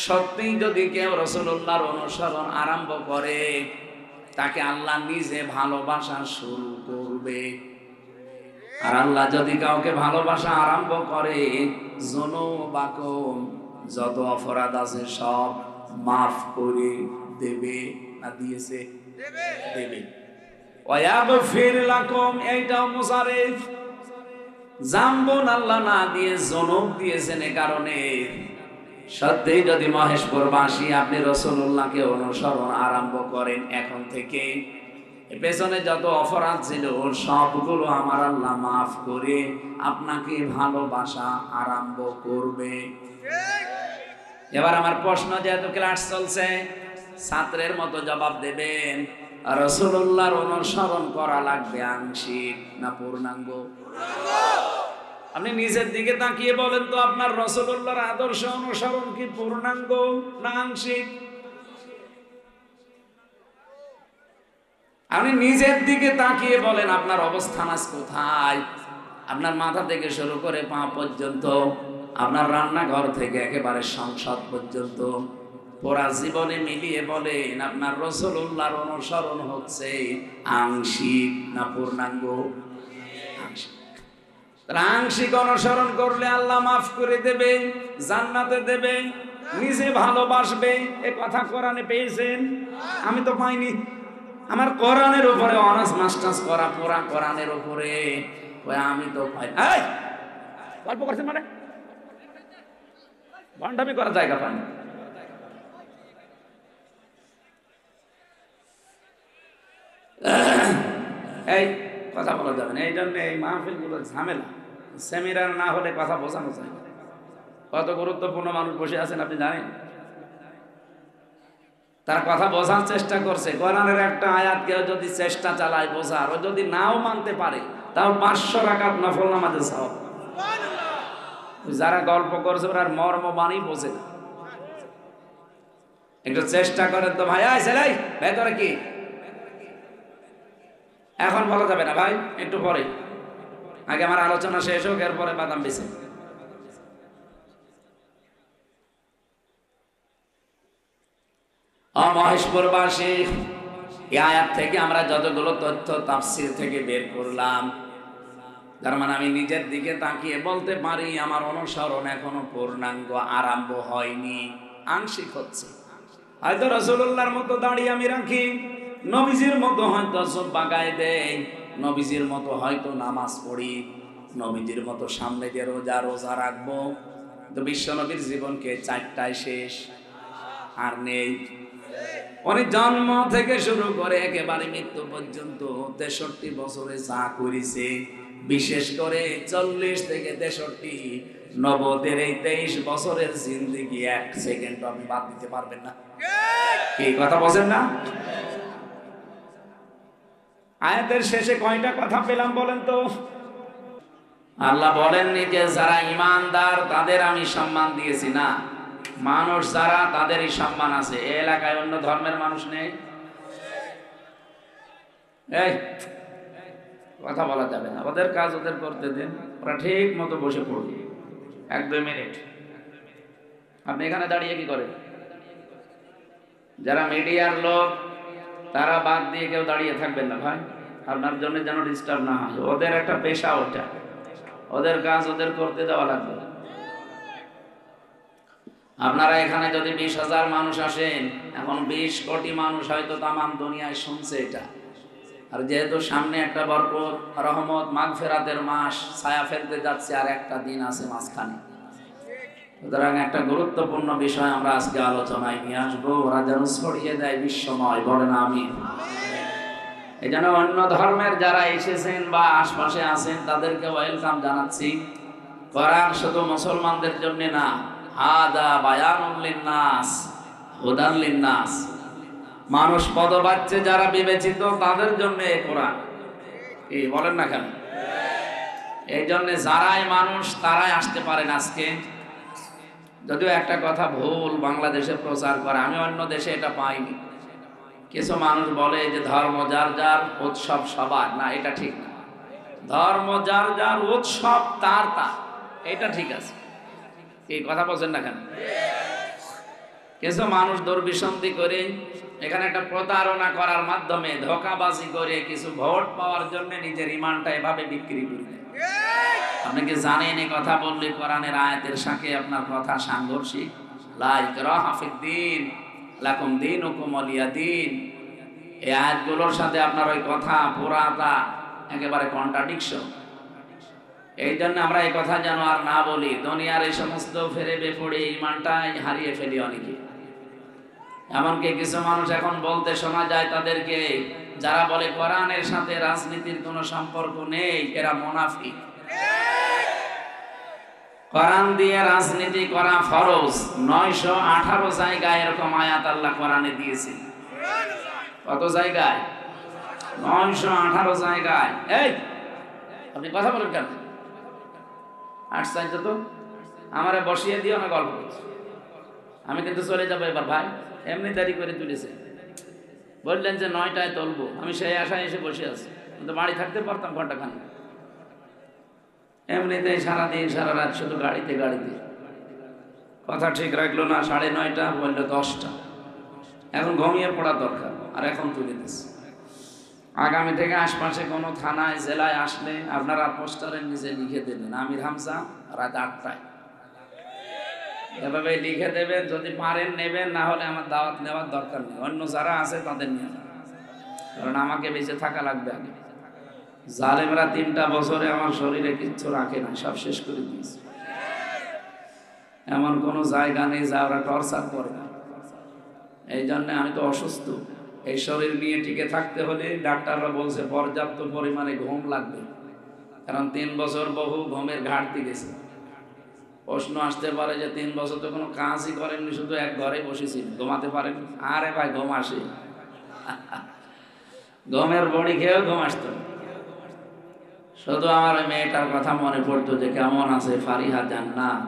সত্যি যদি কেউ রাসূলুল্লাহর অনুসরণ আরম্ভ করে তাকে আল্লাহ নিজে ভালোবাসা শুরু করবে। আর আল্লাহ যদি কাউকে ভালোবাসা আরম্ভ করে যুনুবাকুম, যত অপরাধ আছে সব মাফ করে দেবে। না দিয়েছে? দেবে। ওয়াগফির লাকুম, এইটাও মুসারিফ। জাম্বুন আল্লাহ না দিয়ে যুনুব দিয়েছেন। এ কারণে সত্যি যদি মহেশপুরবাসী আপনি রাসূলুল্লাহকে অনুসরণ আরম্ভ করেন, এখন থেকে পেছনে যত অপরাধ ছিল সবগুলো আমার আল্লাহ মাফ করে আপনাকে ভালোবাসা আরম্ভ করবে। এবার আমার প্রশ্ন, যেহেতু ক্লাস চলছে, ছাত্রের মতো জবাব দেবেন। রাসূলুল্লাহর অনুসরণ করা লাগবে আংশিক না পূর্ণাঙ্গ? আপনি নিজের দিকে তাকিয়ে বলেন তো, আপনার রাসূলুল্লাহর আদর্শ অনুসরণ কি পূর্ণাঙ্গ না আংশিক? আপনি নিজের দিকে তাকিয়ে বলেন আপনার অবস্থান আজ কোথায়। আপনার মাথা থেকে শুরু করে পা পর্যন্ত, আপনার রান্নাঘর থেকে একেবারে সংসদ পর্যন্ত, পুরা জীবনে মিলিয়ে বলেন আপনার রাসূলুল্লাহর অনুসরণ হচ্ছে আংশিক না পূর্ণাঙ্গ? আংশিক। আংশিক অনুসরণ করলে আল্লাহ মাফ করে দেবে, জান্নাতে দেবে, নিজে ভালোবাসবে। এ কথা কোরআনে পেয়েছেন? আমি তো পাইনি। আমার কোরআনের উপরে অনার্স মাস্টার্স করা, পুরা কোরআনের উপরে আমি তো পাই। এই গল্প করছেন মানে ভণ্ডামি করার জায়গা পাইনি। এই কথা বলা যাবে না। এই জন্য এই মাহফিলগুলো ঝামেলা। সেমিনার না হলে কথা বোঝানো যায়। কত গুরুত্বপূর্ণ মানুষ বসে আছেন আপনি জানেন? তার কথা বোঝার চেষ্টা করছে। কোরআনের একটা আয়াত কেউ যদি চেষ্টা চালায় বোঝার, ও যদি নাও মানতে পারে, তাও 500 রাকাত নফল নামাজে সওয়াব। যারা গল্প করছে ওরা মর্ম বাণী বোঝে না। একটু চেষ্টা করেন তো ভাই। আয় ছেলে, ভেতরে কি? এখন বলা যাবে না ভাই, একটু পরে। আগে আমার আলোচনা শেষ হোক, এরপরে বাদাম বেছে। মহেশপুরবাসী, এই আয়াত থেকে আমরা যতগুলো তথ্য তাফসীর থেকে বের করলাম, তার মানে আমি নিজের দিকে তাকিয়ে বলতে পারি আমার অনুসরণ এখনো পূর্ণাঙ্গ আরম্ভ হয়নি, আংশিক হচ্ছে। হয়তো রাসূলুল্লাহর মতো দাড়ি আমি রাখি, নবীজির মতো হয়তো জুব্বা গায়ে দেই, নবীজির মতো হয়তো নামাজ পড়ি, নবীজির মতো সামনে দিয়ে রোজা রাখবো। তো বিশ্ব নবীর জীবনকে 4টায় শেষ, আর নেই। উনি জন্ম থেকে শুরু করে একেবারে মৃত্যু পর্যন্ত 63 বছরে যা করেছে, বিশেষ করে 40 থেকে 63 নবদের এই 23 বছরের জিন্দেগি 1 সেকেন্ড আপনি বাদ দিতে পারবেন না। কি কথা বলেন না? আয়াতের শেষে কয়টা কথা পেলাম বলেন তো? আল্লাহ বলেননি যে যারা ঈমানদার তাদের আমি সম্মান দিয়েছি, না, মানুষ যারা তাদেরই সম্মান আছে। এই এলাকায় অন্য ধর্মের মানুষ নেই। এই কথা বলা যাবে না, ওদের কাজ ওদের করতে দেন, ওরা ঠিক মতো বসে পড়বে। 1-2 মিনিট আপনি এখানে দাঁড়িয়ে কি করেন? যারা মিডিয়ার লোক তারা বাদ দিয়ে কেউ দাঁড়িয়ে থাকবেন না ভাই, আপনার জন্য যেন ডিস্টার্ব না হয়। ওদের একটা পেশা, ওটা ওদের কাজ ওদের করতে দেওয়া লাগবে। আপনারা এখানে যদি 20,000 মানুষ আসেন, এখন 20 কোটি মানুষ হয়তো তামাম দুনিয়ায় শুনছে এটা। আর যেহেতু সামনে একটা বরকত, রহমত, মাগফিরাতের মাস ছায়া ফেলতে যাচ্ছে, আর একটা দিন আছে মাঝখানে, সুতরাং একটা গুরুত্বপূর্ণ বিষয় আমরা আজকে আলোচনায় নিয়ে আসবো। ওরা যেন ছড়িয়ে দেয় বিশ্বময়, বলেন আমিন। এই জন্য অন্য ধর্মের যারা এসেছেন বা আশপাশে আছেন তাদেরকে ওয়েলকাম জানাচ্ছি। কোরআন শুধু মুসলমানদের জন্য না, হাদা বায়ানুল লিন্নাস হুদান লিন্নাস, মানুষ পদবাচ্যে যারা বিবেচিত তাদের জন্য এই কোরআন। এই বলেন না কেন? এই জন্য যারাই মানুষ তারাই আসতে পারেন আজকে। যদিও একটা কথা ভুল বাংলাদেশে প্রচার করে, আমি অন্য দেশে এটা পাইনি। কিছু মানুষ বলে যে ধর্ম যার যার, উৎসব সবার, না, এটা ঠিক না। ধর্ম যার যার, উৎসব তার তার, এটা ঠিক আছে। এই কথা বলছেন না কেন? কিছু মানুষ দুর্বিসন্ধি করে এখানে একটা প্রতারণা করার মাধ্যমে ধোঁকাবাজি করে কিছু ভোট পাওয়ার জন্য নিজের ঈমানটা এভাবে বিক্রি করে দেয়। আপনি কি জানেন এই কথা বললে কোরআনের আয়াতের সাথে আপনার কথা সাংঘর্ষিক? লা ইকরাহা ফিদ্দীন লাকুম দীনুকুম ওয়ালিয়া দীন। এই আয়াতগুলোর সাথে আপনার ওই কথা পুরাটা একেবারে কন্ট্রাডিকশন। এই জন্য আমরা এই কথা যেন আর না বলি। দুনিয়ার এই সমস্ত ফেরে বেপড়ে ঈমানটাই হারিয়ে ফেলি অনেকে। এমনকি কিছু মানুষ এখন বলতে শোনা যায় তাদেরকে, যারা বলে কোরআনের সাথে রাজনীতির কোনো সম্পর্ক নেই, এরা মুনাফিক। কোরআন দিয়ে রাজনীতি করা ফরজ। 918 জায়গায় এরকম আয়াত আল্লাহ কোরআনে দিয়েছে। কত জায়গায়? 918 জায়গায়। এই আপনি কথা বলেন কেন? আশ্চর্য তো, আমারে বসিয়ে দিও না গল্প। আমি কিন্তু চলে যাবো এবার ভাই, এমনি দেরি করে তুলেছে। বললেন যে 9টায় তুলবো, আমি সেই আশায় এসে বসে আছি, কিন্তু বাড়ি থাকতে পারতাম ঘন্টাখানেক। এমনিতেই সারাদিন সারা রাত শুধু গাড়িতে গাড়িতে। কথা ঠিক রাখলো না, 9:30 বললো 10টা। এখন ঘুমিয়ে পড়া দরকার, আর এখন তুলে দিচ্ছে। আগামী থেকে আশপাশে কোনো থানায় জেলায় আসলে আপনারা পোস্টারের নিচে লিখে দেবেন আমির হামজা রাত 8টায়। এভাবে লিখে দেবেন, যদি পারেন নেবেন, না হলে আমার দাওয়াত নেওয়ার দরকার নেই। অন্য যারা আছে তাদের নিয়ে যান, কারণ আমাকে বেঁচে থাকা লাগবে আগে। জালেমরা 3টা বছরে আমার শরীরে কিচ্ছু রাখে না, সব শেষ করে দিয়েছে। এমন কোনো জায়গা নেই যা ওরা টর্চার করে না। এই জন্য আমি তো অসুস্থ, এই শরীর নিয়ে টিকে থাকতে হলে ডাক্তাররা বলছে পর্যাপ্ত পরিমাণে ঘুম লাগবে, কারণ 3 বছর বহু ঘুমের ঘাটতি গেছে। প্রশ্ন আসতে পারে যে 3 বছর তো কোনো কাজই করেননি, শুধু এক ঘরে বসেছিলেন, ঘুমাতে পারেন? আরে ভাই ঘুম আসে, ঘুমের বড়ি খেয়েও ঘুম আসতো। শুধু আমার ওই মেয়েটার কথা মনে পড়তো যে কেমন আছে ফারিহা জান্নাত।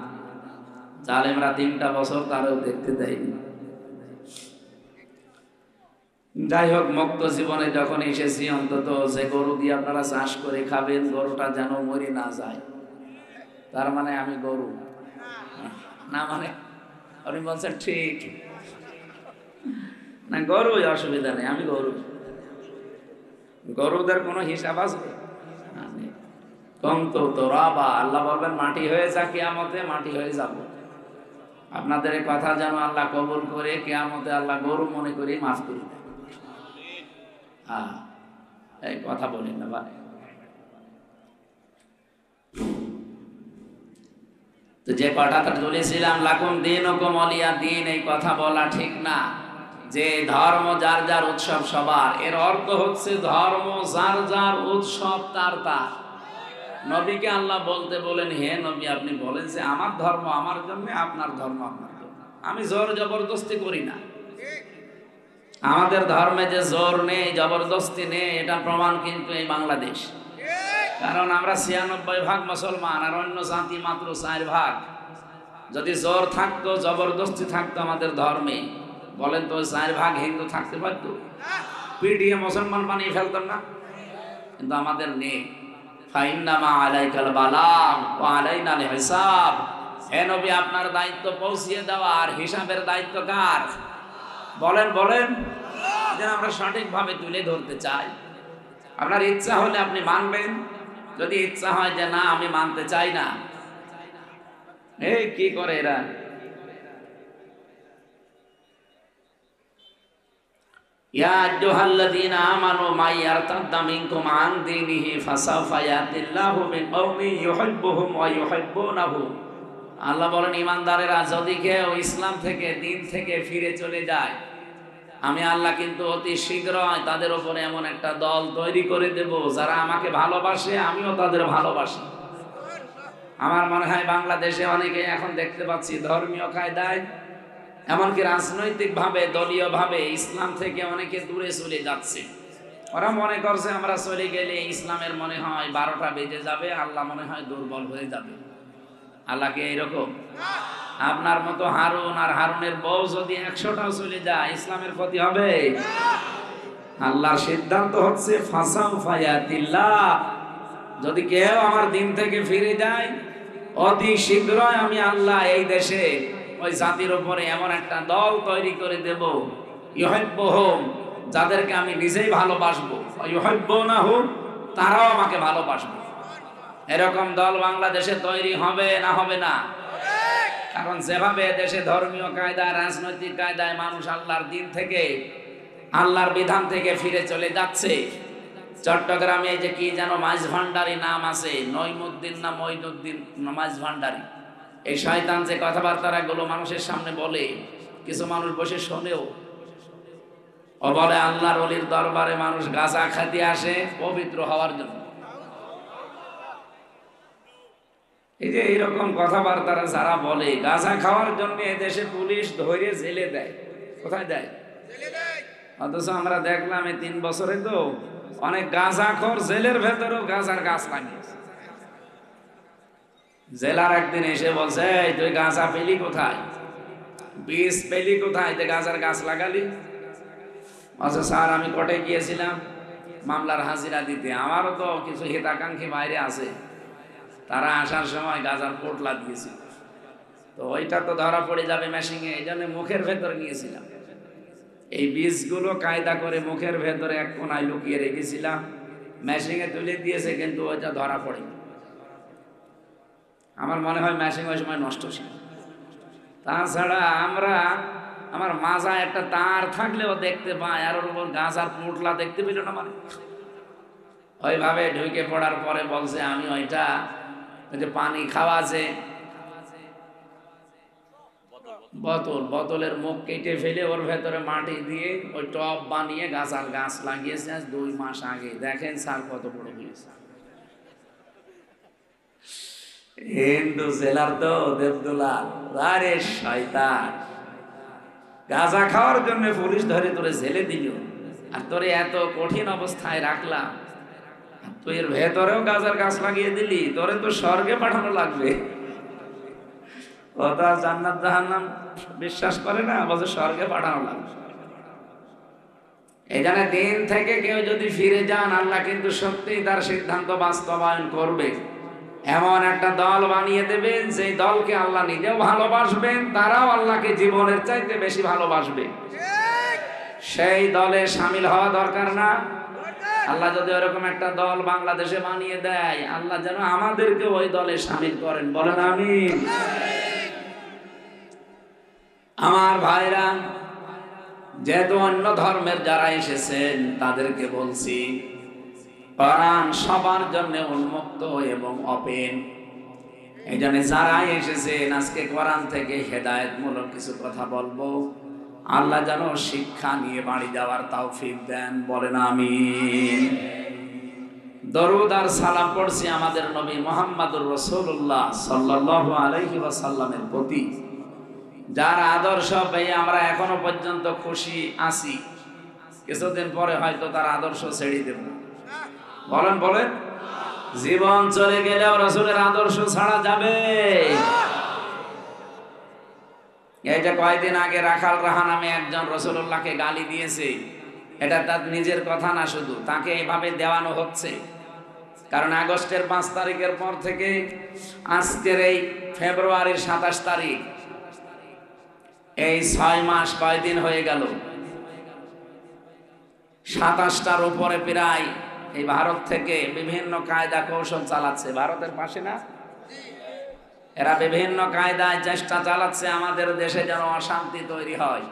জালেমরা 3টা বছর তারও দেখতে দেয়নি। যাই হোক, মুক্ত জীবনে যখন এসেছি, অন্তত যে গরু দিয়ে আপনারা চাষ করে খাবেন, গরুটা যেন মরে না যায়। তার মানে আমি গরু না, মানে আপনি বলছেন ঠিক না, গরুই অসুবিধা নেই, আমি গরু। গরুদের কোনো হিসাব আছে? কন্ত তোরাবা, আল্লাহ বলবেন মাটি হয়ে যা, কিয়ামতে মাটি হয়ে যাব। আপনাদের এই কথা যেন আল্লাহ কবুল করে কিয়ামতে আল্লাহ গরু মনে করে মাফ করে দেয়। হ্যাঁ, এই কথা বলি না ভাই। তো যে কথাটা বলেছিলাম লাকুম দীনুকুম ওয়ালিয়া দীন, এই কথা বলা ঠিক না যে ধর্ম যার যার উৎসব সবার। এর অর্থ হচ্ছে ধর্ম যার যার উৎসব তার তার। নবীকে আল্লাহ বলতে বলেন, হে নবী আপনি বলেন যে আমার ধর্ম আমার জন্য, আপনার ধর্ম আপনার জন্য। আমি জোর জবরদস্তি করি না। আমাদের ধর্মে যে জোর নেই, জবরদস্তি নেই, এটা প্রমাণ কিন্তু এই বাংলাদেশ। কারণ আমরা 96% মুসলমান, আর অন্য জাতি মাত্র 4%। যদি জোর থাকতো, জবরদস্তি থাকতো আমাদের ধর্মে, বলেন তো 4% হিন্দু থাকতে পারতো? পিটিয়ে মুসলমান বানিয়ে ফেলতাম না? কিন্তু আমাদের নেই। ফাইন্নামা আলাইকাল বালাগ ওয়া আলাইনাল হিসাব। হে নবী আপনার দায়িত্ব পৌঁছিয়ে দেওয়া, আর হিসাবের দায়িত্ব কার? বলেন বলেন, যেন আমরা সঠিকভাবে তুলে ধরতে চাই। আপনার ইচ্ছা হলে আপনি মানবেন, যদি ইচ্ছা হয় যে না আমি মানতে চাই না। এই কি করে এরা? ইয়া আইয়ুহাল্লাযীনা আমানু মান ইয়ারতাদ্দা মিনকুম আন দীনিহি ফাসাওফা ইয়াতিল্লাহু বিকওমিন ইউহিব্বুহুম ওয়া ইউহিব্বুনাহু। আল্লাহ বলেন ঈমানদারেরা যদি কেউ ইসলাম থেকে, দিন থেকে ফিরে চলে যায়, আমি আল্লাহ কিন্তু অতি শীঘ্রই তাদের উপরে এমন একটা দল তৈরি করে দেব যারা আমাকে ভালোবাসে, আমিও তাদের ভালোবাসি। আমার মনে হয় বাংলাদেশে অনেকে এখন দেখতে পাচ্ছি ধর্মীয় কায়দায়, এমনকি রাজনৈতিক ভাবে, দলীয় ভাবে ইসলাম থেকে অনেকে দূরে চলে যাচ্ছে। ওরা মনে করছে আমরা চলে গেলে ইসলামের মনে হয় 12টা বেজে যাবে, আল্লাহ মনে হয় দুর্বল হয়ে যাবে। আল্লাহকে এইরকম? আপনার মতো হারুন আর হারুনের বউ যদি 100টাও চলে যায়, ইসলামের ক্ষতি হবে? আল্লাহর সিদ্ধান্ত হচ্ছে ফাসাউফা ইয়াতিল্লাহ, যদি কেউ আমার দিন থেকে ফিরে যায়, অতি শীঘ্রই আমি আল্লাহ এই দেশে ওই জাতির উপরে এমন একটা দল তৈরি করে দেব, ইউহিব্বুহুম, যাদেরকে আমি নিজেই ভালোবাসবো, ইউহিব্বুনাহুম, তারাও আমাকে ভালোবাসবে। এরকম দল বাংলাদেশে তৈরি হবে না হবে না? কারণ যেভাবে দেশে ধর্মীয় কায়দায়, রাজনৈতিক কায়দায় মানুষ আল্লাহর দিন থেকে, আল্লাহর বিধান থেকে ফিরে চলে যাচ্ছে। চট্টগ্রামে এই যে কি যেন মাইজ ভান্ডারি নাম আছে, নইমুদ্দিন না মঈনুদ্দিন মাইজ ভান্ডারি, এই শয়তান যে কথাবার্তা গুলো মানুষের সামনে বলে, কিছু মানুষ বসে শোনেও। ও বলে আল্লাহর ওলির দরবারে মানুষ গাঁজা খেতে আসে পবিত্র হওয়ার জন্য। এই যে এইরকম কথাবার্তা যারা বলে, গাঁজা খাওয়ার জন্য এদেশে পুলিশ ধরে জেলে দেয়। কোথায় দেয়? অথচ আমরা দেখলাম এই 3 বছরে তো অনেক গাঁজাখোর জেলের ভেতরেও গাঁজার গাছ লাগিয়েছে। জেলার একদিন এসে বলছে, এই তুই গাঁজা পেলি কোথায়, বীজ পেলি কোথায়, যে গাঁজার গাছ লাগালি? আচ্ছা স্যার, আমি কোর্টে গিয়েছিলাম মামলার হাজিরা দিতে, আমারও তো কিছু হিতাকাঙ্ক্ষী বাইরে আছে, তারা আসার সময় গাঁজার পোটলা দিয়েছিল, তো ওইটা তো ধরা পড়ে যাবে মেশিনে, এই জন্য মুখের ভেতরে নিয়েছিলাম। এই বীজগুলো কায়দা করে মুখের ভেতরে এক কোনায় লুকিয়ে রেখেছিলাম, মেশিনে তুলে দিয়েছে, কিন্তু ওইটা ধরা পড়ে। আমার মনে হয় মেশিন ওই সময় নষ্ট ছিল। তাছাড়া আমার মাজা একটা তার থাকলেও দেখতে পায়, আর ওর উপর গাঁজার পোটলা দেখতে পেল না। মানে ওইভাবে ঢুকে পড়ার পরে বলছে, আমি ওইটা ওই যে পানি খাওয়া আছে বোতলের মুখ কেটে ফেলে ওর ভেতরে মাটি দিয়ে ওই টব বানিয়ে গাছার গাছ লাগিয়েছে 2 মাস আগে। দেখেন স্যার কত বড় হয়েছে। হিন্দু জেলার তো দেবদুলাল, আরে শয়তান, গাঁজা খাওয়ার জন্য পুলিশ ধরে তোরে জেলে দিল, আর তোরে এত কঠিন অবস্থায় রাখলাম, তুই এর ভেতরেও গাঁজার গাছ লাগিয়ে দিলি, তোরে তো স্বর্গে পাঠানো লাগবে। কথা জান্নাত জাহান্নাম বিশ্বাস করে না, বলছে স্বর্গে পাঠানো লাগবে। এই জন্য দিন থেকে কেউ যদি ফিরে যান, আল্লাহ কিন্তু সত্যিই তার সিদ্ধান্ত বাস্তবায়ন করবে। এমন একটা দল বানিয়ে দেবেন, যেই দলকে আল্লাহ নিজেও ভালোবাসবেন, তারাও আল্লাহকে জীবনের চাইতে বেশি ভালোবাসবে। সেই দলে শামিল হওয়া দরকার না? আল্লাহ যদি এরকম একটা দল বাংলাদেশে বানিয়ে দেয়, আল্লাহ যেন আমাদেরকে ওই দলে শামিল করেন, বলেন আমিন। আমার ভাইরা, যেহেতু অন্য ধর্মের যারা এসেছেন তাদেরকে বলছি, কোরআন সবার জন্য উন্মুক্ত এবং ওপেন। এই জন্য যারা এসেছেন আজকে কোরআন থেকে হেদায়েতমূলক কিছু কথা বলবো, আল্লাহ যেন শিক্ষা নিয়ে বাড়ি যাওয়ার তৌফিক দেন, বলেন আমিন। দরুদ আর সালাম পড়ছি আমাদের নবী মুহাম্মদুর রাসূলুল্লাহ সাল্লাল্লাহু আলাইহি ওয়াসাল্লামের প্রতি, যার আদর্শ পেয়ে আমরা এখনো পর্যন্ত খুশি আছি। কিছুদিন পরে হয়তো তার আদর্শ ছেড়ে দেব। বলেন বলেন, জীবন চলে গেলেও রাসূলের আদর্শ ছাড়া যাবে? এই যে কয়েকদিন আগে রাখাল রাহা নামে একজন রাসূলুল্লাহকে গালি দিয়েছে, এটা তার নিজের কথা না, শুধু তাকে এইভাবে দেওয়ানো হচ্ছে। কারণ আগস্টের 5 তারিখের পর থেকে আজকের এই ফেব্রুয়ারির 27 তারিখ, এই 6 মাস কয়দিন হয়ে গেল, 27টার উপরে প্রায় এই ভারত থেকে বিভিন্ন কায়দা কৌশল চালাচ্ছে। ভারতের পাশে না, এরা বিভিন্ন কায়দায় চেষ্টা চালাচ্ছে আমাদের দেশে যেন অশান্তি তৈরি হয়।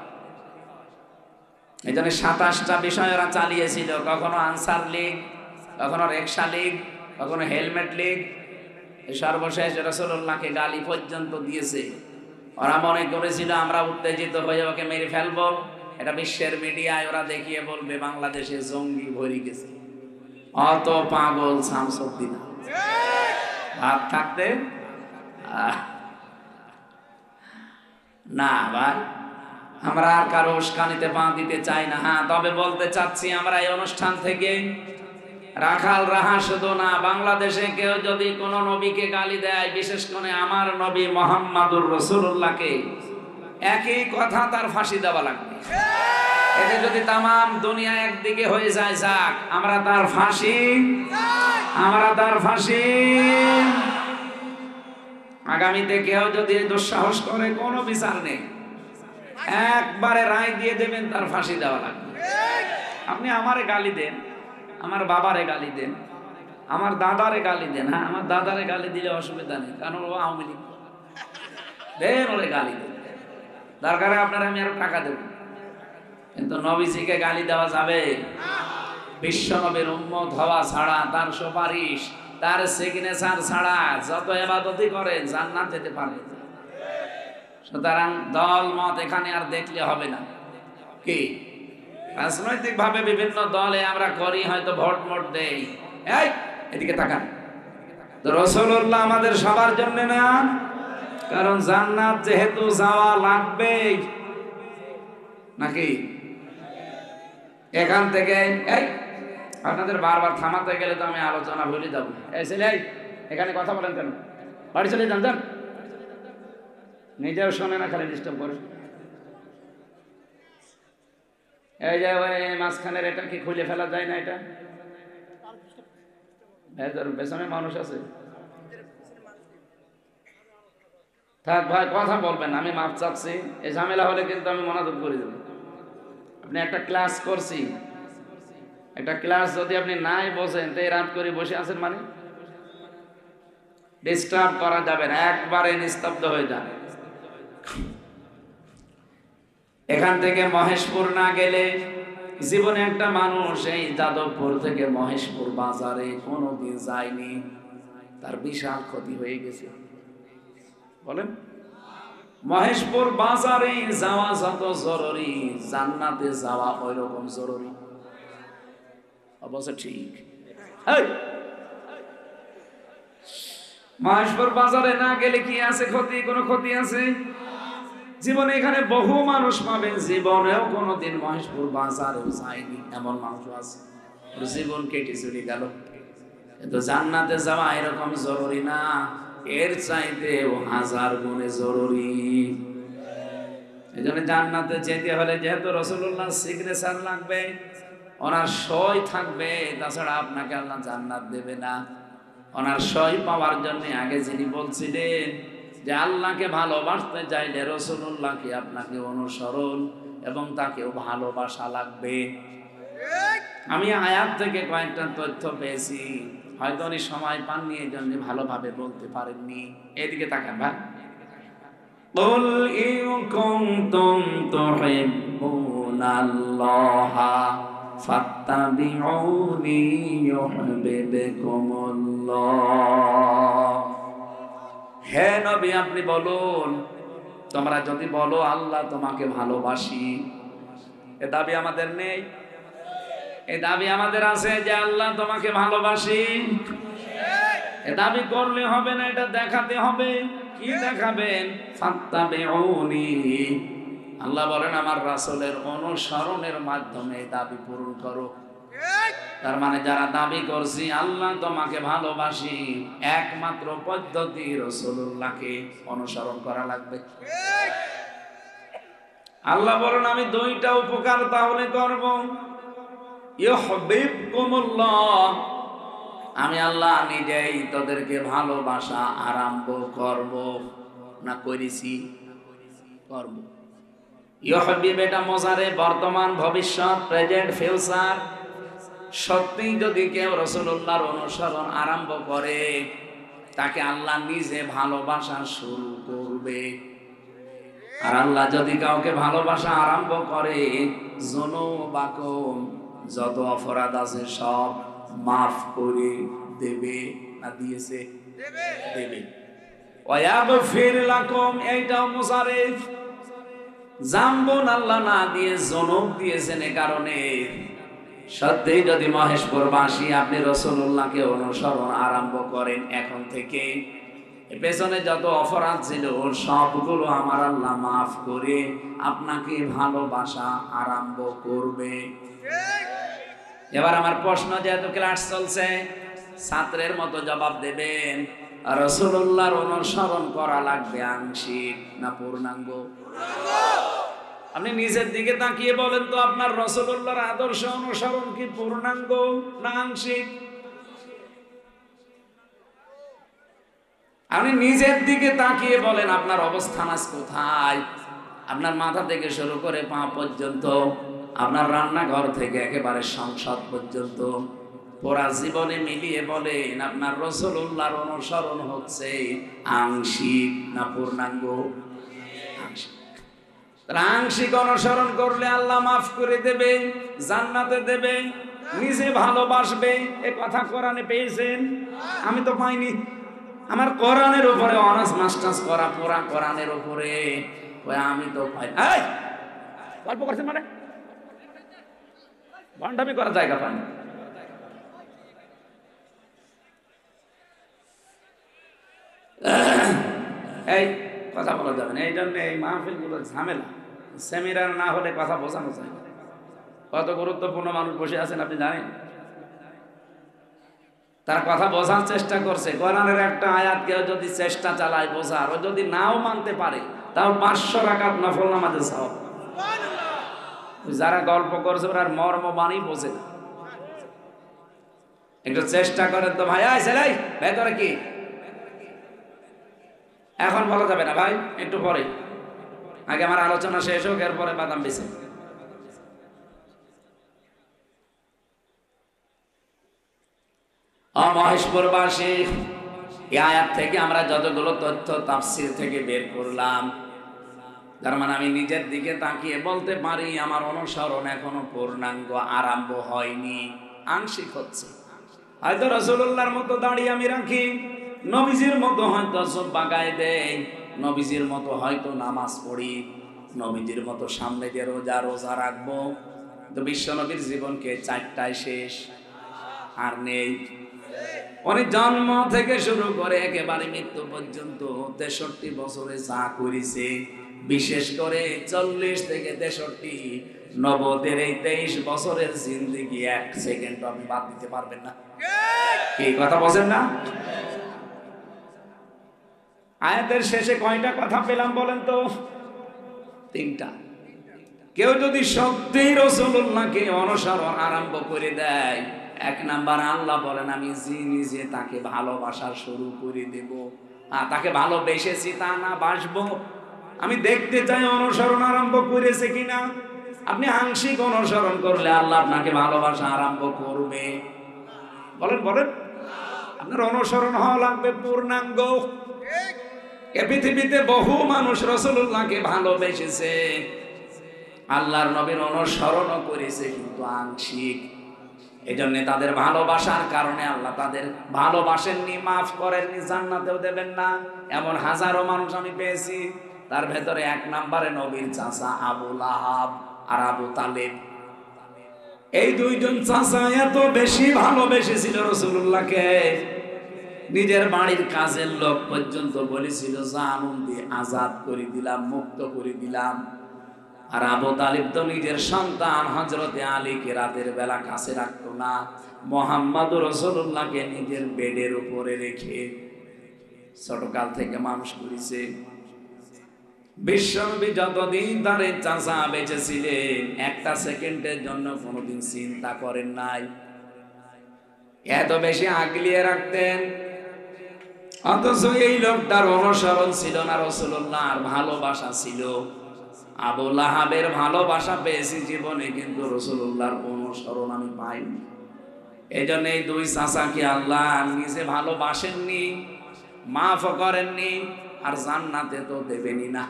এই জন্য 27টা বিষয় এরা চালিয়েছিল, কখনো আনসার লীগ, কখনো রিকশা লীগ, কখনো হেলমেট লীগ, সর্বশেষ রাসূলুল্লাহকে গালি পর্যন্ত দিয়েছে। ওরা মনে করেছিল আমরা উত্তেজিত হয়ে ওকে মেরে ফেলবো, এটা বিশ্বের মিডিয়ায় ওরা দেখিয়ে বলবে বাংলাদেশে জঙ্গি ভরে গেছে। অত পাগল শামসুদ্দিন ভাব থাকতে না ভাই, আমরা আর কারো উস্কানিতে পা দিতে চাই না। হ্যাঁ, তবে বলতে চাচ্ছি, আমরা এই অনুষ্ঠান থেকে রাখাল রাহা শুধু না, বাংলাদেশে কেউ যদি কোন নবীকে গালি দেয়, বিশেষ করে আমার নবী মুহাম্মদুর রাসূলুল্লাহকে, একই কথা, তার ফাঁসি দেওয়া লাগবে। এতে যদি তামাম দুনিয়া একদিকে হয়ে যায়, যাক, আমরা তার ফাঁসি, আমরা তার ফাঁসি। আগামীতে কেউ যদি দুঃসাহস করে কোনো বিচার নেই, একবারে রায় দিয়ে দেবেন, তার ফাঁসি দেওয়া লাগবে। আপনি আমারে গালি দেন, আমার বাবারে গালি দেন, আমার দাদারে গালি দেন, হ্যাঁ আমার দাদারে গালি দিলে অসুবিধা নেই, কারণ ও আওয়ামী লীগ, দেন ওরে গালি দেন, দরকারে আপনারা আমি আরো টাকা দেব, কিন্তু নবীজিকে গালি দেওয়া যাবে? বিশ্ব নবীর উম্মত হওয়া ছাড়া, তার সুপারিশ, তার সিগনেচার ছাড়া যত ইবাদতই করেন জান্নাত যেতে পারবে না। সুতরাং দল মত এখানে আর দেখলে হবে না। কি রাজনৈতিক ভাবে বিভিন্ন দলে আমরা করি, হয়তো ভোট মোট দেই, এই এদিকে তাকান, তো রাসূলুল্লাহ আমাদের সবার জন্য না, কারণ জান্নাত যেহেতু যাওয়া লাগবে, নাকি? এখান থেকে এই আপনাদের বারবার থামাতে গেলে তো আমি আলোচনা ভুলে যাবো। এই ছেলে, এখানে কথা বলেন কেন? বাড়ি চলে যান, যান। নিজেও শোনে না, খালি ডিস্টার্ব করে। এই যে ওই মাঝখানের এটা কি খুলে ফেলা যায় না? এটা পেছনে মানুষ আছে, থাক ভাই, কথা বলবেন, আমি মাপ চাচ্ছি। এই ঝামেলা হলে কিন্তু আমি মনোযোগ করে দেবো। আপনি একটা ক্লাস করছি, একটা ক্লাস যদি আপনি নাই বসেন, তো এই রাত করে বসে আছেন, মানে ডিস্টার্ব করা যাবে না, একবারে নিস্তব্ধ হয়ে যান। এখান থেকে মহেশপুর না গেলে জীবনে একটা মানুষ এই যাদবপুর থেকে মহেশপুর বাজারে কোনোদিন যায়নি, তার বিশাল ক্ষতি হয়ে গেছে। বলেন, মহেশপুর বাজারে যাওয়া যত জরুরি, জান্নাতে যাওয়া ওই রকম জরুরি। অবশ্য ঠিক, মহেশপুর বাজারে না গেলে কি আছে ক্ষতি? কোনো ক্ষতি আছে? জীবনে এখানে বহু মানুষ পাবেন জীবনেও কোনোদিন মহেশপুর বাজারেও যায়নি, এমন মানুষ আছে, জীবন কেটে চলে গেল। কিন্তু জান্নাতে যাওয়া এরকম জরুরি না, এর চাইতেও 1000 গুণে জরুরি। এই জন্য জান্নাতে যেতে হলে যেহেতু রাসূলুল্লাহর সিগনেচার লাগবে, ওনার সই থাকবে, তাছাড়া আপনাকে আল্লাহ জান্নাত দেবে না। ওনার সই পাওয়ার জন্য আগে যিনি বলছিলেন যে আল্লাহকে ভালোবাসতে চাইলে রাসূলুল্লাহকে আপনাকে অনুসরণ এবং তাকেও ভালোবাসা লাগবে। আমি আয়াত থেকে কয়েকটা তথ্য পেয়েছি, হয়তো উনি সময় পাননি, এই জন্য ভালোভাবে বলতে পারেননি। এদিকে তাকান ভাই। قُلْ إِن كُنتُمْ تُحِبُّونَ اللَّهَ فَاتَّبِعُونِي يُحْبِبْكُمُ اللَّهُ। হে নবী, আপনি বলুন, তোমরা যদি বলো আল্লাহ তোমাকে ভালোবাসি, এ দাবি আমাদের নেই? এই দাবি আমাদের আছে যে আল্লাহ তোমাকে ভালোবাসি। এ দাবি করলে হবে না, এটা দেখাতে হবে। কি দেখাবেন? ফাত্তাবিউনি, আল্লাহ বলেন আমার রাসূলের অনুসরণের মাধ্যমে এই দাবি পূরণ করো। তার মানে যারা দাবি করছি আল্লাহ তোমাকে ভালোবাসি, একমাত্র পদ্ধতি রাসূলুল্লাহকে অনুসরণ করা লাগবে। আল্লাহ বলেন আমি দুইটা উপকার তাহলে করব, ইউহিব্বুকুমুল্লাহ, আমি আল্লাহ নিজেই তোদেরকে ভালোবাসা আরম্ভ করব, না করেছি, করব। ইউহিব্বু এটা মোজারে, বর্তমান, ভবিষ্যৎ, প্রেজেন্ট, ফিউচার। সত্যি যদি কেউ রাসূলুল্লাহর অনুসরণ আরম্ভ করে, তাকে আল্লাহ নিজে ভালোবাসা শুরু করবে। আর আল্লাহ যদি কাউকে ভালোবাসা আরম্ভ করে, যুনুবাকুম, যত অপরাধ আছে সব মাফ করে দেবে, না দিয়েছে? দেবে। ওয়াগফির লাকুম, এইটাও মুসারিফ, জাম্বুন আল্লাহ না দিয়ে যুনুব দিয়েছেন। এ কারণে সত্যি যদি মহেশপুরবাসী আপনি রাসূলুল্লাহকে অনুসরণ আরম্ভ করেন, এখন থেকে পেছনে যত অপরাধ ছিল সবগুলো আমার আল্লাহ মাফ করে আপনাকে ভালোবাসা আরম্ভ করবে। এবার আমার প্রশ্ন, যেহেতু ক্লাস চলছে, ছাত্রের মতো জবাব দেবেন, রাসূলুল্লাহর অনুসরণ করা লাগবে আংশিক না পূর্ণাঙ্গ? আপনি নিজের দিকে তাকিয়ে বলেন তো, আপনার রাসূলুল্লাহর আদর্শ অনুসরণ কি পূর্ণাঙ্গ না আংশিক? আপনি নিজের দিকে তাকিয়ে বলেন আপনার অবস্থান আজ কোথায়। আপনার মাথা থেকে শুরু করে পা পর্যন্ত, আপনার রান্নাঘর থেকে একেবারে সংসদ পর্যন্ত পুরা জীবনে মিলিয়ে বলেন আপনার রাসূলুল্লাহর অনুসরণ হচ্ছে আংশিক না পূর্ণাঙ্গ? আংশিক। আংশিক অনুসরণ করলে আল্লাহ মাফ করে দেবে, জান্নাতে দেবে, নিজে ভালোবাসবে। এ কথা কোরআনে পেয়েছেন? আমি তো পাইনি। আমার কোরআনের উপরে অনার্স মাস্টার্স করা, পুরা কোরআনের উপরে আমি তো পাই। এই গল্প করছেন মানে ভণ্ডামি করার জায়গা পাইনি। এই কথা বলা যাবে না, এই জন্য এই মাহফিলগুলো ঝামেলা। সেমিনার না হলে কথা বোঝানো যায় না। কত গুরুত্বপূর্ণ মানুষ বসে আছেন আপনি জানেন? তার কথা বোঝার চেষ্টা করছে। কোরআনের একটা আয়াত কেউ যদি চেষ্টা চালায় বোঝার, ও যদি নাও মানতে পারে, তাও 500 রাকাত নফল নামাজে সওয়াব। যারা গল্প করছে ওরা মর্ম বাণী বোঝে না। একটু চেষ্টা করেন তো ভাই। আয় ছেলে, ভেতরে কি? এখন বলা যাবে না ভাই, একটু পরে। আগে আমার আলোচনা শেষ হোক, এরপরে বাদাম বেছে। মহেশপুরবাসী, এই আয়াত থেকে আমরা যতগুলো তথ্য তাফসীর থেকে বের করলাম, তার মানে আমি নিজের দিকে তাকিয়ে বলতে পারি আমার অনুসরণ এখনো পূর্ণাঙ্গ আরম্ভ হয়নি, আংশিক হচ্ছে। হয়তো রাসূলুল্লাহর মতো দাড়ি আমি রাখি, নবীজির মতো হয়তো জুব্বা গায়ে দেই, নবীজির মতো হয়তো নামাজ পড়ি, নবীজির মতো সামনে দিয়ে রোজা রাখবো। তো বিশ্ব নবীর জীবনকে 4টায় শেষ, আর নেই। উনি জন্ম থেকে শুরু করে একেবারে মৃত্যু পর্যন্ত 63 বছরে যা করেছে, বিশেষ করে 40 থেকে 63 নবদের এই 23 বছরের জিন্দেগি 1 সেকেন্ড আপনি বাদ দিতে পারবেন না। কি কথা বলেন না? আয়াতের শেষে কয়টা কথা পেলাম বলেন তো? 3টা। কেউ যদি সত্যিই রাসূলুল্লাহকে অনুসরণ আরম্ভ করে দেয়, 1 নাম্বার আল্লাহ বলেন আমি নিজে তাকে ভালোবাসা শুরু করে দেব। তাকে ভালোবেসেছি তা না, বাসবো। আমি দেখতে চাই অনুসরণ আরম্ভ করেছে কিনা। আপনি আংশিক অনুসরণ করলে আল্লাহ আপনাকে ভালোবাসা আরম্ভ করবে। বলেন বলেন, আপনার অনুসরণ হওয়া লাগবে পূর্ণাঙ্গ। এ পৃথিবীতে বহু মানুষ রাসূলুল্লাহকে ভালোবেসেছে, আল্লাহর নবীর অনুসরণও করেছে, কিন্তু আংশিক। এজন্য তাদের ভালোবাসার কারণে আল্লাহ তাদের ভালোবাসেননি, মাফ করেননি, জান্নাতেও দেবেন না। এমন হাজারো মানুষ আমি পেয়েছি। তার ভেতরে 1 নম্বরে নবীর চাচা আবু লাহাব আর আবু তালেব। এই 2 জন চাচা এত বেশি ভালোবেসেছিল রাসূলুল্লাহকে, নিজের বাড়ির কাজের লোক পর্যন্ত বলেছিল জানুন দিয়ে আজাদ করে দিলাম, মুক্ত করে দিলাম। আর আবু তালিব তো নিজের সন্তান হযরতে আলীকে রাতের বেলা কাছে রাখতো না, মুহাম্মদুর রাসূলুল্লাহকে নিজের বেডের উপরে রেখে ছোটকাল থেকে মানুষ করেছে। বিশ্বনবী যতদিন তার চাচা বেঁচে ছিলেন, 1টা সেকেন্ডের জন্য কোনোদিন চিন্তা করেন নাই। এত বেশি আগলিয়ে রাখতেন। অথচ এই লোকটার অনুসরণ ছিল না রাসূলুল্লাহ, আর ভালোবাসা ছিল। আবু লাহাবের ভালোবাসা পেয়েছি জীবনে, কিন্তু রাসূলুল্লাহর অনুসরণ আমি পাইনি। এই জন্য এই 2 চাচাকে আল্লাহ নিজে ভালোবাসেননি, মাফ করেননি, আর জান্নাতে তো দেবেনই না।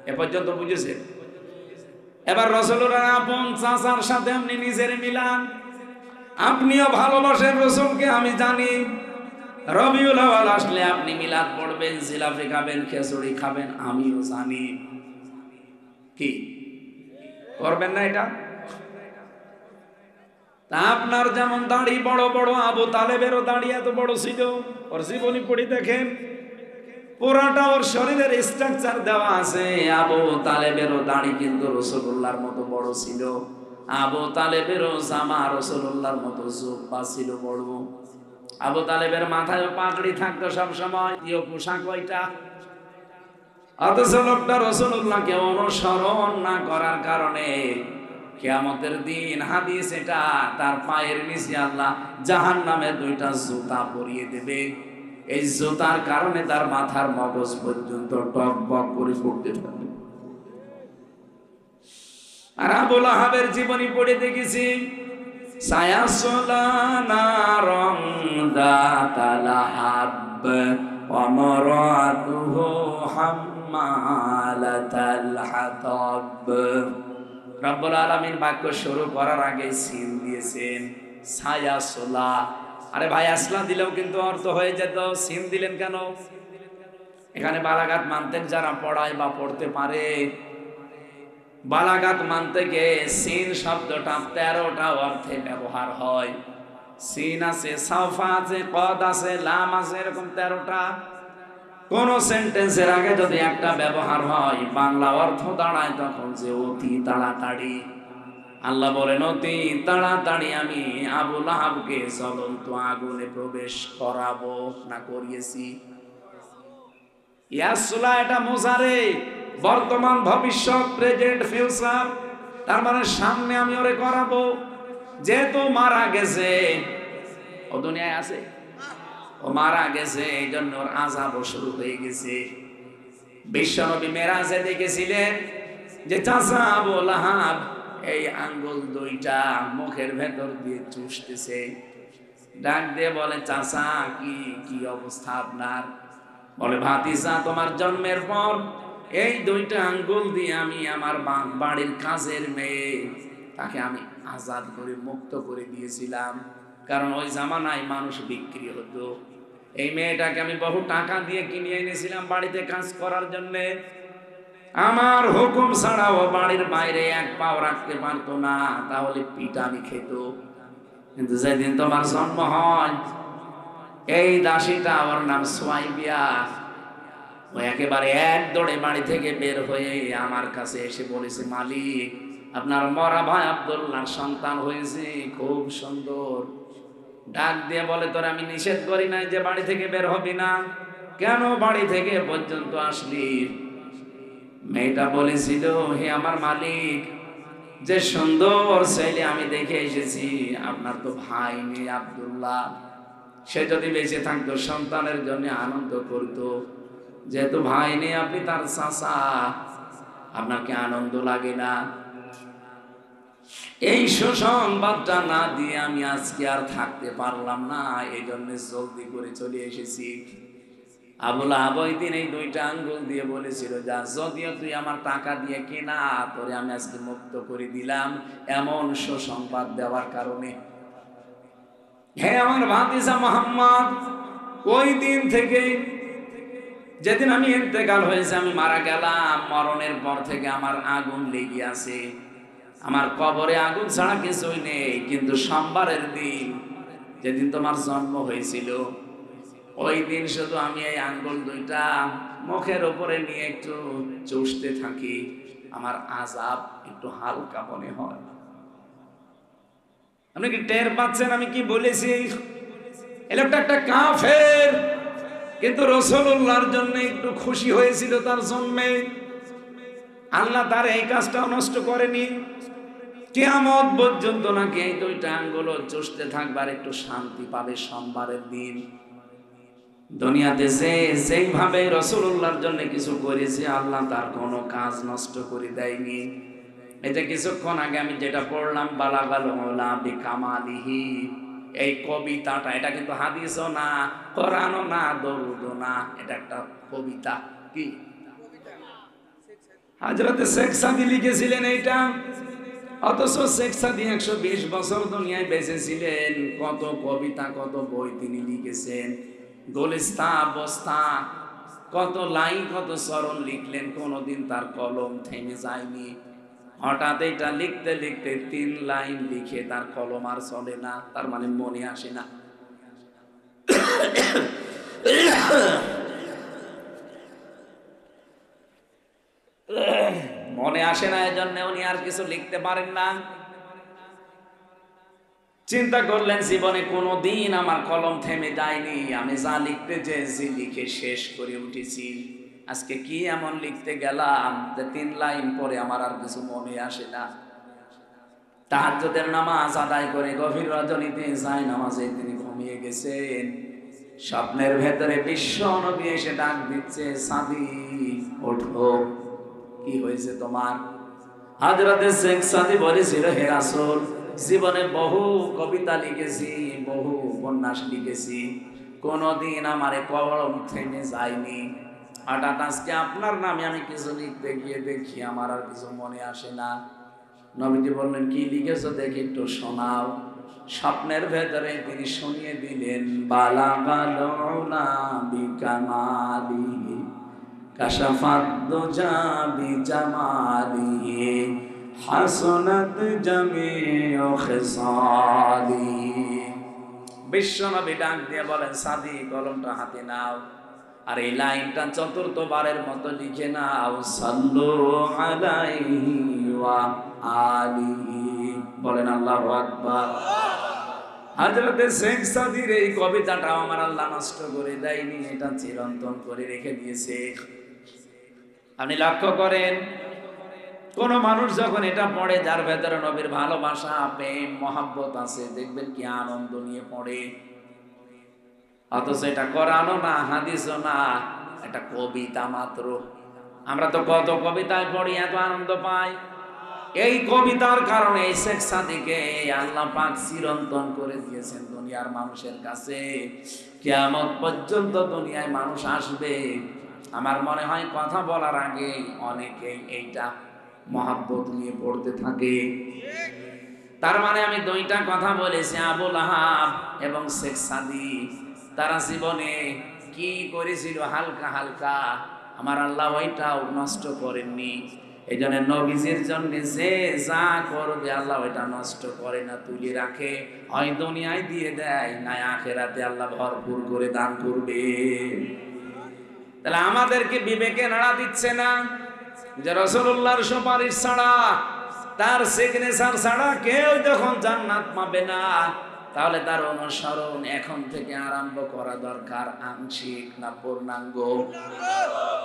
এ পর্যন্ত বুঝেছেন? এবার রাসূলুল্লাহর আপন চাচার সাথে আপনি নিজের মিলান। আপনিও ভালোবাসেন রাসূলকে, আমি জানি। রবিউল আউয়াল আসলে আপনি মিলাদ পড়বেন, জিলাপি খাবেন, খিচুড়ি খাবেন, আমিও জানি। কি করবেন না এটা? তা আপনার যেমন দাড়ি বড় বড়, আবু তালেবেরও দাড়ি এত বড় ছিল। ওর জীবনী পড়ি দেখেন, পুরাটা ওর শরীরের স্ট্রাকচার দেওয়া আছে। আবু তালেবেরও দাড়ি কিন্তু রাসূলুল্লাহর মতো বড় ছিল। আবু তালেবেরও জামা রাসূলুল্লাহর মতো জুব্বা ছিল বড়। আবু তালেবের মাথায় পাগড়ি থাকতো সব সময়। ইও পোশাক ওইটা। অথচ লোকটা রাসূলুল্লাহকে অনুসরণ না করার কারণে কিয়ামতের দিন হাদিস এটা, তার পায়ের নিচে আল্লাহ জাহান্নামের 2টা জুতা পরিয়ে দেবে। এই জুতার কারণে তার মাথার মগজ পর্যন্ত টক বক করে পড়তে থাকে। আর আবু লাহাবের জীবনী পড়ে দেখেছি, সায়াসলা নারং যাতা লাহাব ওয়া মারাতুহু হাম্মালাতাল হাতাব। রব্বুল আলামিন বাক্য শুরু করার আগে সিন দিয়েছেন সায়াসলা। আরে ভাই আসলা দিলেও কিন্তু অর্থ হয়ে যেত, সিন দিলেন কেন? এখানে বালাগাত মানতেক যারা পড়ায় বা পড়তে পারে, বালাগাত মানতেকে সিন শব্দটা 13টা অর্থে ব্যবহার হয়। সিন আছে, সাফা আছে, কদ আছে, লাম আছে, এরকম 13টা। কোন সেন্টেন্সের আগে যদি একটা ব্যবহার হয়, বাংলা অর্থ দাঁড়ায় তখন যে অতি তাড়াতাড়ি। আল্লাহ বলেন অতি তাড়াতাড়ি আমি আবু লাহাবকে জ্বলন্ত আগুনে প্রবেশ করাবো, না করিয়েছি। ইয়াসলা এটা মুজারে, বর্তমান ভবিষ্যৎ, প্রেজেন্ট ফিউচার, তার মানে সামনে আমি ওরে করাবো। যেহেতু মারা গেছে, ও দুনিয়ায় আছে, ও মারা গেছে, এই জন্য ওর আযাবও শুরু হয়ে গেছে। বিশ্বনবী মেরাজে দেখেছিলেন যে চাচা আবু লাহাব এই আঙ্গুল দুইটা মুখের ভেতর দিয়ে চুষতেছে। ডাক দিয়ে বলে, চাচা কি কি অবস্থা আপনার? বলে, ভাতিজা তোমার জন্মের পর এই দুইটা আঙ্গুল দিয়ে আমি আমার বাড়ির কাজের মেয়ে তাকে আমি আজাদ করে মুক্ত করে দিয়েছিলাম, কারণ ওই জামানায় মানুষ বিক্রি হতো। এই মেয়েটাকে আমি বহু টাকা দিয়ে কিনে এনেছিলাম বাড়িতে কাজ করার জন্য। আমার হুকুম ছাড়াও বাড়ির বাইরে এক পাও রাখতে পারতো না, তাহলে পিটানি খেত। কিন্তু যেদিন তোমার জন্ম হয়, এই দাসীটা, ওর নাম সুয়াইবিয়া, ও একেবারে এক দৌড়ে বাড়ি থেকে বের হয়ে আমার কাছে এসে বলেছে, মালিক আপনার মরা ভাই আব্দুল্লাহর সন্তান হয়েছে, খুব সুন্দর। ডাক দিয়ে বলে, তোর আমি নিষেধ করি নাই যে বাড়ি থেকে বের হবি না, কেন বাড়ি থেকে পর্যন্ত আসলি? মেয়েটা বলেছিল, হে আমার মালিক, যে সুন্দর ছেলে আমি দেখে এসেছি, আপনার তো ভাই নেই আব্দুল্লাহ, সে যদি বেঁচে থাকতো সন্তানের জন্য আনন্দ করতো, যেহেতু ভাই নেই আপনি তার চাচা, আপনার কি আনন্দ লাগে না? এই সুসংবাদটা না দিয়ে আমি আজকে আর থাকতে পারলাম না, এই জন্য জলদি করে চলে এসেছি। আবু লাহাব ওই দিন এই দুইটা আঙ্গুল দিয়ে বলেছিল, যা যদিও তুই আমার টাকা দিয়ে কেনা, তোরে আমি আজকে মুক্ত করে দিলাম এমন সুসংবাদ দেওয়ার কারণে। হে আমার ভাতিজা মুহাম্মদ, ওই দিন থেকে যেদিন আমি ইন্তেকাল হয়েছে, আমি মারা গেলাম, মরণের পর থেকে আমার আগুন লেগে আছে। আমার কবরে আগুন ছাড়া কিছুই নেই, কিন্তু সোমবারের দিন যেদিন তোমার জন্ম হয়েছিল, ওই দিন শুধু আমি এই আঙ্গুল দুইটা মুখের উপরে নিয়ে একটু চুষতে থাকি, আমার আযাব একটু হালকা মনে হয়। আপনি কি টের পাচ্ছেন আমি কি বলেছি? এই লোকটা একটা কাফের, কিন্তু রাসূলুল্লাহর জন্য একটু খুশি হয়েছিল তার জন্মে। আল্লাহ তার এই কাজটা নষ্ট করেনি। কিয়ামত পর্যন্ত নাকি এই দুইটা আঙ্গুল চুষতে থাকবার একটু শান্তি পাবে সোমবারের দিন। দুনিয়াতে যেইভাবে রাসূলুল্লাহর জন্য কিছু করেছে, আল্লাহ তার কোনো কাজ নষ্ট করে দেয়নি। এটা কিছুক্ষণ আগে আমি যেটা পড়লাম, বালাগাল উলা বিকামালিহি, এই কবিতাটা, এটা কিন্তু হাদিসও না, কোরআনও না, দরুদও না, এটা একটা কবিতা। কি হযরতে শেখ সাদী লিখেছিলেন এইটা। অথচ শেখ সাদী 120 বছর দুনিয়ায় বেঁচে ছিলেন, কত কবিতা কত বই তিনি লিখেছেন, গোলিস্তা বস্তা, কত লাইন কত চরণ লিখলেন, কোনদিন তার কলম থেমে যায়নি। হঠাৎ এটা লিখতে লিখতে 3 লাইন লিখে তার কলম আর চলে না, তার মানে মনে আসে না। মনে আসে না, এজন্য উনি আর কিছু লিখতে পারেন না। চিন্তা করলেন, জীবনে কোনোদিন আমার কলম থেমে যায়নি, আমি যা লিখতে চেয়েছি লিখে শেষ করে উঠেছি। আজকে কি এমন লিখতে গেলাম যে 3 লাইন পরে আমার আর কিছু মনে আসে না। তাহাজ্জুদের নামাজ আদায় করে গভীর রজনীতে যায় নামাজে তিনি ঘুমিয়ে গেছেন। স্বপ্নের ভেতরে বিশ্ব নবী এসে ডাক দিচ্ছে, সাদি ওঠো, কি হয়েছে তোমার? হযরতে শেখ সাদি বলেছিল, হে রাসূল, জীবনে বহু কবিতা লিখেছি, বহু উপন্যাস লিখেছি, কোনদিন আমার কলম থেমে যায়নি। হঠাৎ আজকে আপনার নামে আমি কিছু লিখতে গিয়ে দেখি আমার আর কিছু মনে আসে না। নবীজি বললেন, কি লিখেছো দেখি একটু শোনাও। স্বপ্নের ভেতরে তিনি শুনিয়ে দিলেন, বালাগাল উলা বিকামালিহি কাশাফাত দুজা বিজামালিহি হাসনাত জামিউ খিসালিহি। বিশ্বনবী ডাক দিয়ে বলেন, সাদি কলমটা হাতে নাও, আর এই লাইনটা চতুর্থবারের মতো লিখে নাও, সাল্লু আলাইহি ওয়া আলিহি। বলেন আল্লাহু আকবার। হযরতে শেখ সাদির এই কবিতাটা আমার আল্লাহ নষ্ট করে দেয়নি, এটা চিরন্তন করে রেখে দিয়েছে। আপনি লক্ষ্য করেন, কোন মানুষ যখন এটা পড়ে, যার ভেতরে নবীর ভালোবাসা, প্রেম, মহব্বত আছে, দেখবেন কি আনন্দ নিয়ে পড়ে। অথচ এটা কোরআনও না, হাদিসও না, এটা কবিতা মাত্র। আমরা তো কত কবিতায় পড়ি, এত আনন্দ পাই। এই কবিতার কারণে এই শেখ সাদিকে আল্লাহ পাক চিরন্তন করে দিয়েছেন দুনিয়ার মানুষের কাছে। কিয়ামত পর্যন্ত দুনিয়ায় মানুষ আসবে, আমার মনে হয় কথা বলার আগে অনেকেই এইটা মহব্বত নিয়ে পড়তে থাকে। তার মানে আমি দুইটা কথা বলেছি, আবু লাহাব এবং শেখ সাদি, তারা জীবনে কি করেছিল হালকা হালকা, আমার আল্লাহ ওইটাও নষ্ট করেননি। এই জন্য নবীজির জন্য যে যা করবে আল্লাহ ওইটা নষ্ট করে না, তুলে রাখে। হয় দুনিয়ায় দিয়ে দেয়, না আখেরাতে আল্লাহ ভরপুর করে দান করবে। তাহলে আমাদেরকে বিবেকে নাড়া দিচ্ছে না যে রাসূলুল্লাহর সুপারিশ ছাড়া, তার সিগনেচার ছাড়া কেউ যখন জান্নাত পাবে না, তাহলে তার অনুসরণ এখন থেকে আরম্ভ করা দরকার, আংশিক না পূর্ণাঙ্গ।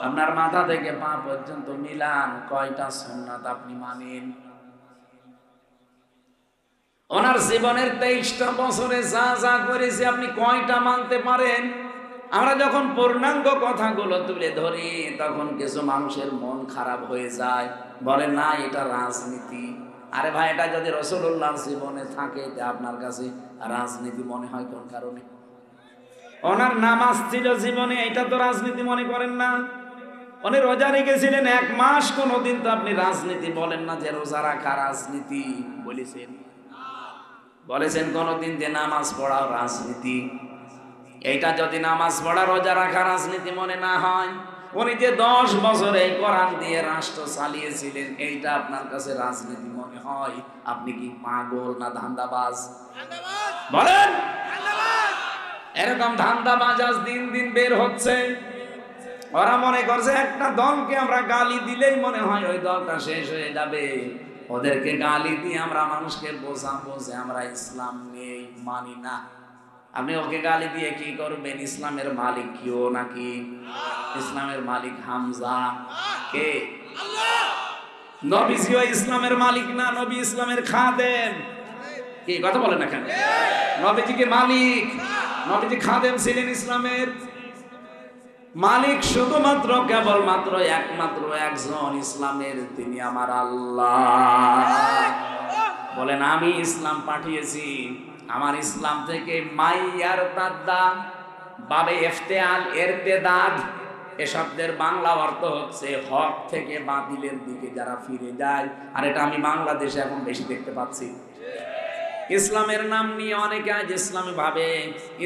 আপনার মাথা থেকে পা পর্যন্ত মিলান, কয়টা সুন্নাত আপনি মানেন? ওনার জীবনের 23টা বছরে যা যা করেছে আপনি কয়টা মানতে পারেন? আমরা যখন পূর্ণাঙ্গ কথাগুলো তুলে ধরি, তখন কিছু মানুষের মন খারাপ হয়ে যায়, বলে না এটা রাজনীতি। আরে ভাই, এটা যদি রাসূলুল্লাহর জীবনে থাকে, তা আপনার কাছে রাজনীতি মনে হয় কোন কারণে? ওনার নামাজ ছিল জীবনে, এটা তো রাজনীতি মনে করেন না। উনি রোজা রেখেছিলেন 1 মাস, কোনদিন তো আপনি রাজনীতি বলেন না যে রোজা রাখা রাজনীতি বলেছেন? বলেছেন কোনদিন যে নামাজ পড়া রাজনীতি? এইটা যদি নামাজ পড়া রোজা রাখা রাজনীতি মনে না হয়, উনি যে 10 বছরে কোরআন দিয়ে রাষ্ট্র চালিয়েছিলেন, এইটা আপনার কাছে রাজনীতি মনে হয়, আপনি কি পাগল না ধান্দাবাজ? বলেন। এরকম ধান্দাবাজ আজ দিন দিন বের হচ্ছে। ওরা মনে করছে একটা দলকে আমরা গালি দিলেই মনে হয় ওই দলটা শেষ হয়ে যাবে। ওদেরকে গালি দিয়ে আমরা মানুষকে বোঝাবো যে আমরা ইসলাম নেই, মানি না। আপনি ওকে গালি দিয়ে কি করবেন? ইসলামের মালিক কেউ নাকি? ইসলামের মালিক হামজা কে? আল্লাহ। নবীজিও ইসলামের মালিক না, নবী ইসলামের খাদেম। কি কথা বলেন না কেন? নবীজি কি মালিক? নবীজি খাদেম ছিলেন ইসলামের। মালিক শুধুমাত্র কেবলমাত্র একমাত্র একজন ইসলামের, তিনি আমার আল্লাহ। বলেন, আমি ইসলাম পাঠিয়েছি। আমার ইসলাম থেকে মাইয়ার তাদ্দা বাবে ইফতেআল ইরতেদাদ, এ শব্দের বাংলা অর্থ হচ্ছে হক থেকে বাতিলের দিকে যারা ফিরে যায়। আর এটা আমি বাংলাদেশে এখন বেশি দেখতে পাচ্ছি। ইসলামের নাম নিয়ে অনেকে আজ ইসলামী ভাবে,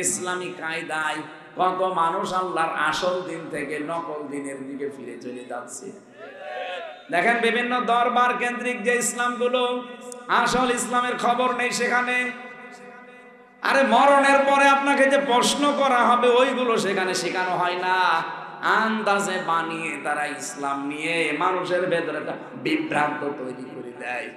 ইসলামী কায়দায় কত মানুষ আল্লাহর আসল দিন থেকে নকল দিনের দিকে ফিরে চলে যাচ্ছে। দেখেন বিভিন্ন দরবার কেন্দ্রিক যে ইসলামগুলো, আসল ইসলামের খবর নেই সেখানে। আরে মরণের পরে আপনাকে যে প্রশ্ন করা হবে, ওইগুলো সেখানে শেখানো হয় না। আন্দাজে বানিয়ে তারা ইসলাম নিয়ে মানুষের ভেতরে একটা বিভ্রান্ত তৈরি করে দেয়।